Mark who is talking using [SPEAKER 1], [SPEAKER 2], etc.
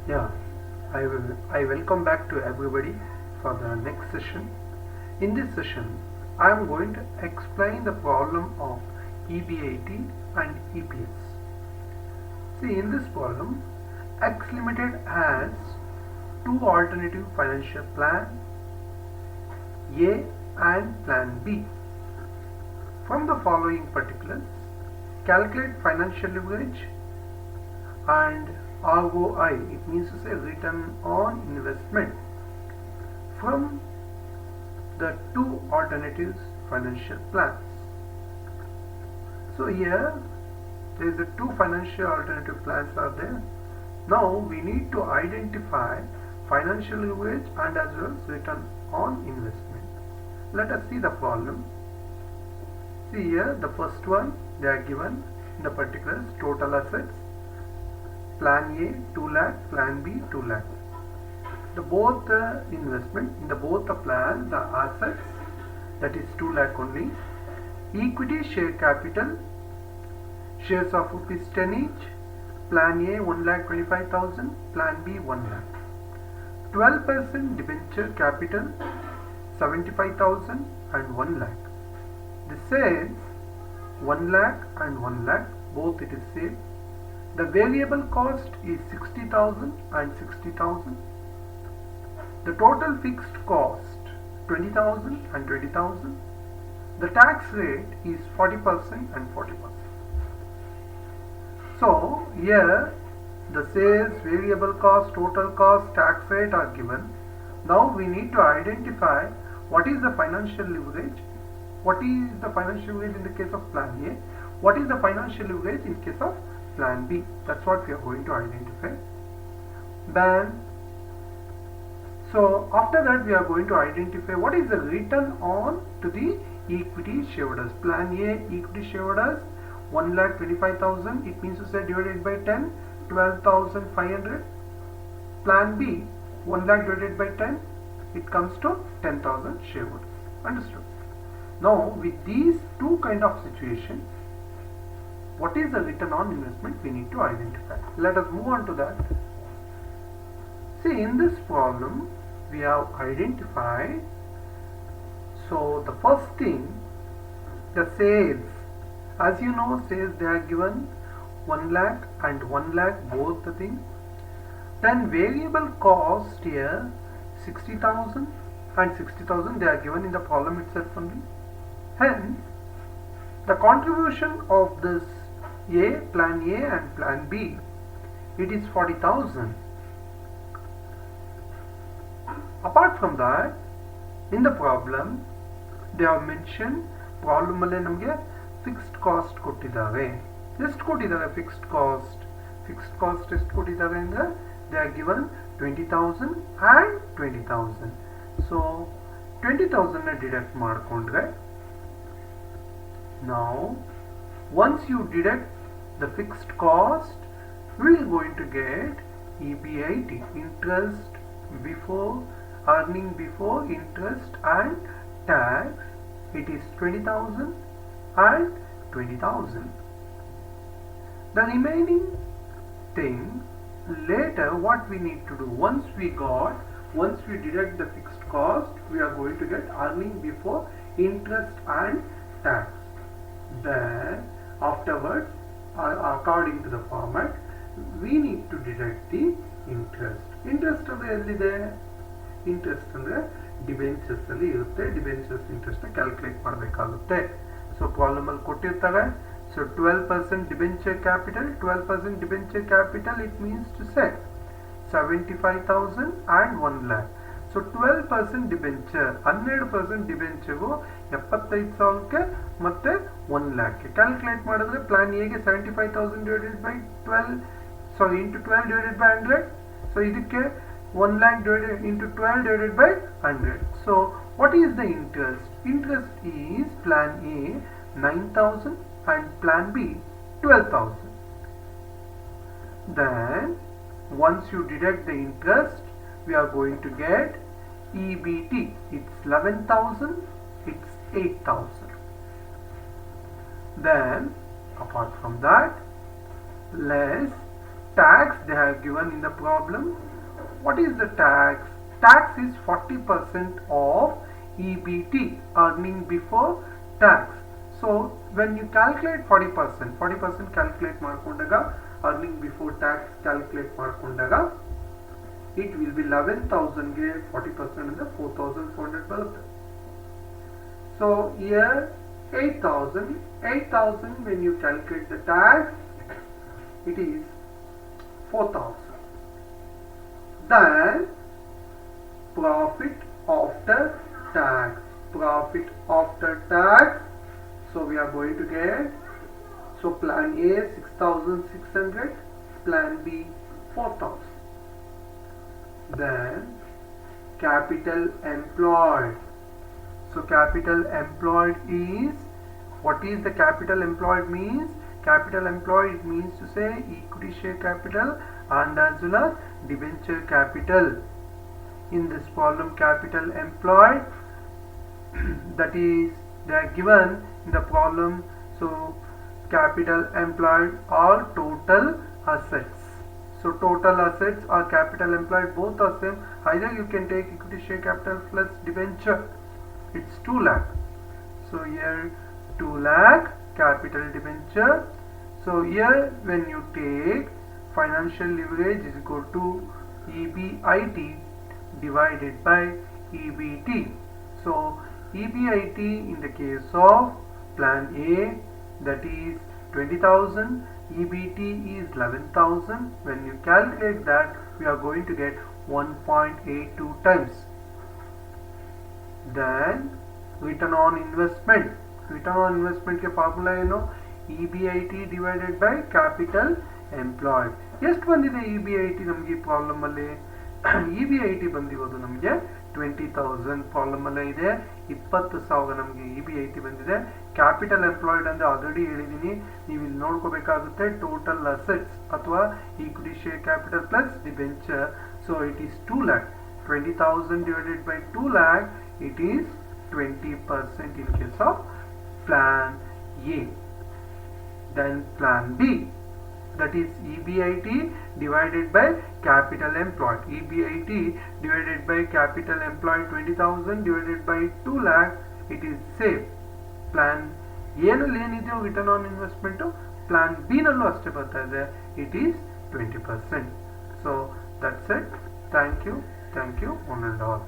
[SPEAKER 1] Yeah, I welcome back to everybody for the next session. In this session, I am going to explain the problem of EBIT and EPS. See, in this problem, X Limited has two alternative financial plan A and plan B. From the following particulars, calculate financial leverage and ROI, it means to say return on investment, from the two alternatives financial plans. So here there is the two financial alternative plans are there. Now we need to identify financial leverage and as well as return on investment. Let us see the problem. See here, the first one, they are given in the particulars total assets. Plan A 2 lakh, plan B 2 lakh. The both investment in the both the plan, the assets, that is 2 lakh only. Equity share capital, shares of rupees 10 each. Plan A 1,25,000, plan B 1 lakh. 12% debenture capital 75,000 and 1 lakh. This says 1 lakh and 1 lakh, both it is same. The variable cost is 60,000 and 60,000. The total fixed cost 20,000 and 20,000. The tax rate is 40% and 40%. So here the sales, variable cost, total cost, tax rate are given. Now we need to identify what is the financial leverage. What is the financial leverage in the case of plan A? What is the financial leverage in case of plan B? That's what we are going to identify. Then, so after that we are going to identify what is the return on to the equity shareholders. Plan A equity shareholders 1,25,000, it means to say divided by 10, 12,500. Plan B 1 lakh divided by 10, it comes to 10,000 shareholders. Understood? Now with these two kind of situations, what is the return on investment we need to identify. Let us move on to that. See, in this problem we have identified, so the first thing, the sales. As you know, sales they are given 1 lakh and 1 lakh, both the things. Then variable cost here 60,000 and 60,000, they are given in the problem itself only. Hence the contribution of this A, plan A and plan B, it is 40,000. Apart from that, in the problem they have mentioned, problem alli namage fixed cost kottidave. Just kottidave fixed cost ಎಷ್ಟು ಕೊಟ್ಟಿದ್ದಾರೆ ಅಂದ್ರೆ they are given 20,000 and 20,000. So 20,000 ನ deduct ಮಾಡ್ಕೊಂಡ್ರೆ, now once you deduct the fixed cost, we are going to get EBIT, interest before, earning before interest and tax. It is 20,000 and 20,000. The remaining thing, later what we need to do, once we deduct the fixed cost, we are going to get earning before interest and tax. Then afterwards, according to the format, we need to deduct the interest. Interest ಅಂದ್ರೆ ಎಲ್ಲಿದೆ? Interest ಅಂದ್ರೆ debentures ಅಲ್ಲಿ ಇರುತ್ತೆ. Debentures interest ನ calculate ಮಾಡಬೇಕಾಗುತ್ತೆ. So problem ಅಲ್ಲಿ ಕೊಟ್ಟಿರ್ತಾರೆ. So 12% debenture capital, 12% debenture capital, it means to say 75,000 and 1 lakh. So 12% debenture, 12% debenture go 75,000 ಮತ್ತೆ 1 lakh. Calculate ಮಾಡಿದ್ರೆ plan A ಗೆ 75,000 divided by 12, sorry into 12 divided by 100. So ಇದಕ್ಕೆ 1 lakh divided into 12 divided by 100. So what is the interest? Interest is plan A 9,000 and plan B 12,000. Then once you deduct the interest, we are going to get EBT. It's 11,000, it's 8,000. Then apart from that, less tax they have given in the problem. What is the tax? Tax is 40% of EBT, earning before tax. So when you calculate 40% calculate ಮಾಡ್ಕೊಂಡಾಗ earning before tax calculate ಮಾಡ್ಕೊಂಡಾಗ it will be 11,000 ಗೆ 40% ಅಂದ್ರೆ 4,400 ಬರುತ್ತೆ. So here 8,000 when you calculate the tax it is 4,000. Then profit after tax, so we are going to get, so plan A 6,600, plan B 4,000. Then capital employed, so capital employed is, what is the capital employed means? Capital employed, it means to say equity share capital and as well as debenture capital. In this problem capital employed that is they are given in the problem, so capital employed are total assets. So total assets or capital employed both are same. Either you can take equity share capital plus debenture, it's 2 lakh. So here 2 lakh capital debenture. So here when you take financial leverage is equal to EBIT divided by EBT. So EBIT in the case of plan A, that is 20,000, EBT is 11,000. When you calculate that, we are going to get 1.82 times. Then return on investment के formula ಏನು, EBIT divided by capital employed. ಎಷ್ಟು ಬಂದಿದೆ EBIT ನಮಗೆ ಈ problem ಅಲ್ಲಿ? EBIT ಬಂದಿರೋದು ನಮಗೆ 20,000 problem ಅಲ್ಲೇ ಇದೆ, 20,000 ನಮಗೆ EBIT ಬಂದಿದೆ. ಕ್ಯಾಪಿಟಲ್ ಎಂಪ್ಲಾಯ್ಡ್ ಅಂದ್ರೆ ಆಲ್ರೆಡಿ ಹೇಳಿದೀನಿ, ನೀವು ಇಲ್ಲಿ ನೋಡ್ಕೋಬೇಕಾಗುತ್ತೆ ಟೋಟಲ್ ಅಸೆಟ್ಸ್ ಅಥವಾ equity share capital plus debenture. So it is 2 lakh. 20,000 divided by 2 lakh, it is 20% in case of plan A. Then plan B, that is EBIT divided by capital employed. EBIT divided by capital employed 20,000 divided by 2 lakh, it is same. Plan A ನಲ್ಲಿ ಏನಿದೆ return on investment, plan B ನಲ್ಲೂ ಅಷ್ಟೇ ಬರ್ತಾ ಇದೆ, it is 20%. So that's it. Thank you one and all.